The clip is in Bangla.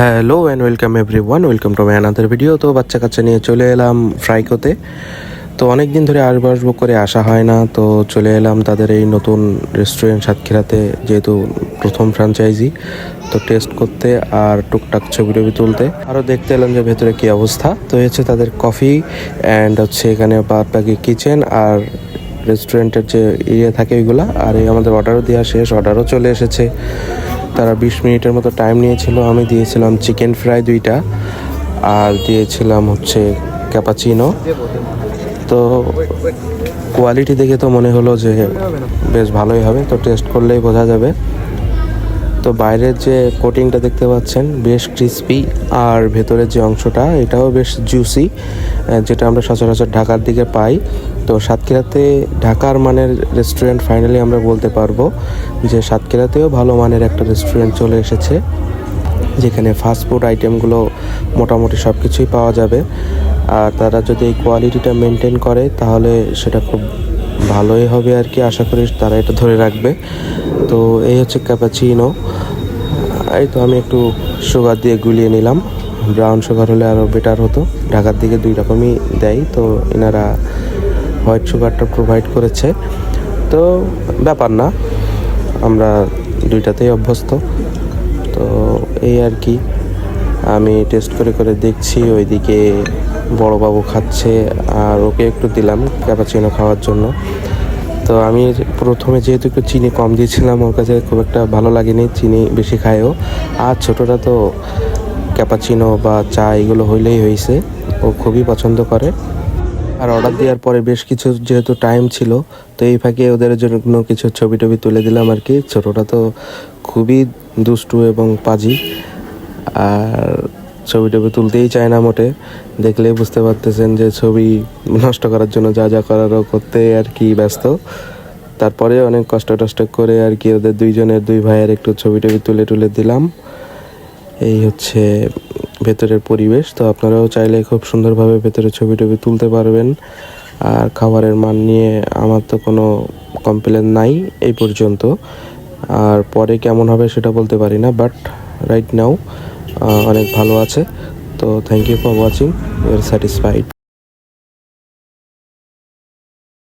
Hello and welcome everyone, welcome to my another video. তো বাচ্চা কাচ্চা নিয়ে চলে এলাম ফ্রাইকোতে। তো অনেক দিন ধরে আসবো করে আসা হয় না, তো চলে এলাম তাদের এই নতুন রেস্টুরেন্ট সাতক্ষীরাতে, যেহেতু প্রথম ফ্র্যাঞ্চাইজি, তো টেস্ট করতে আর টুকটাক ছবি টবি তুলতে। আরও দেখতে এলাম যে ভেতরে কী অবস্থা। তো হচ্ছে তাদের কফি অ্যান্ড হচ্ছে এখানে বাকি কিচেন আর রেস্টুরেন্টের যে এরিয়া থাকে ওইগুলা। আর এই আমাদের অর্ডারও দেওয়া শেষ, অর্ডারও চলে এসেছে। তারা 20 মিনিটের মতো টাইম নিয়েছিল। আমি দিয়েছিলাম চিকেন ফ্রাই 2টা আর দিয়েছিলাম হচ্ছে ক্যাপাচিনো। তো কোয়ালিটি দেখে তো মনে হলো যে বেশ ভালোই হবে, তো টেস্ট করলেই বোঝা যাবে। তো বাইরের যে কোটিংটা দেখতে পাচ্ছেন বেশ ক্রিস্পি, আর ভেতরের যে অংশটা এটাও বেশ জুসি, যেটা আমরা সচরাচর ঢাকার দিকে পাই। তো সাতক্ষীরাতে ঢাকার মানের রেস্টুরেন্ট ফাইনালি আমরা বলতে পারবো যে সাতক্ষীরাতেও ভালো মানের একটা রেস্টুরেন্ট চলে এসেছে, যেখানে ফাস্টফুড আইটেমগুলো মোটামুটি সব কিছুই পাওয়া যাবে। আর তারা যদি এই কোয়ালিটিটা মেনটেন করে তাহলে সেটা খুব ভালোই হবে আর কি, আশা করি তারা এটা ধরে রাখবে। তো এই হচ্ছে ক্যাপাচিনো। এই তো আমি একটু সুগার দিয়ে গুলিয়ে নিলাম, ব্রাউন সুগার হলে আরও বেটার হতো। ঢাকার দিকে 2 রকমই দেয়, তো এনারা হোয়াইট সুগারটা প্রোভাইড করেছে। তো ব্যাপার না, আমরা 2টাতেই অভ্যস্ত। তো এই আর কি, আমি টেস্ট করে করে দেখছি। ওইদিকে বড়বাবু খাচ্ছে আর ওকে একটু দিলাম ক্যাপাচিনো খাওয়ার জন্য। তো আমি প্রথমে যেহেতু একটু চিনি কম দিয়েছিলাম, ওর কাছে খুব একটা ভালো লাগেনি, চিনি বেশি খায়ও। আর ছোটোটা তো ক্যাপাচিনো বা চা এগুলো হইলেই হয়েছে, ও খুবই পছন্দ করে। আর অর্ডার দেওয়ার পরে বেশ কিছু যেহেতু টাইম ছিল, তো এই ফাঁকে ওদের জন্য কিছু ছবি টবি তুলে দিলাম আর কি। ছোটোটা তো খুবই দুষ্টু এবং পাজি, আর ছবি টবি তুলতেই চায় না মোটে। দেখলেই বুঝতে পারতেছেন যে ছবি নষ্ট করার জন্য যা যা করারও করতে আর কি ব্যস্ত। তারপরে অনেক কষ্ট টষ্ট করে আর কি ওদের 2 ভাইয়ের একটু ছবি টবি তুলে দিলাম। এই হচ্ছে ভেতরের পরিবেশ। তো আপনারাও চাইলে খুব সুন্দরভাবে ভেতরে ছবি টবি তুলতে পারবেন। আর খাবারের মান নিয়ে আমার তো কোনো কমপ্লেন নাই এই পর্যন্ত। আর পরে কেমন হবে সেটা বলতে পারি না, বাট রাইট নাও অনেক ভালো আছে। তো thank you for watching, you are satisfied.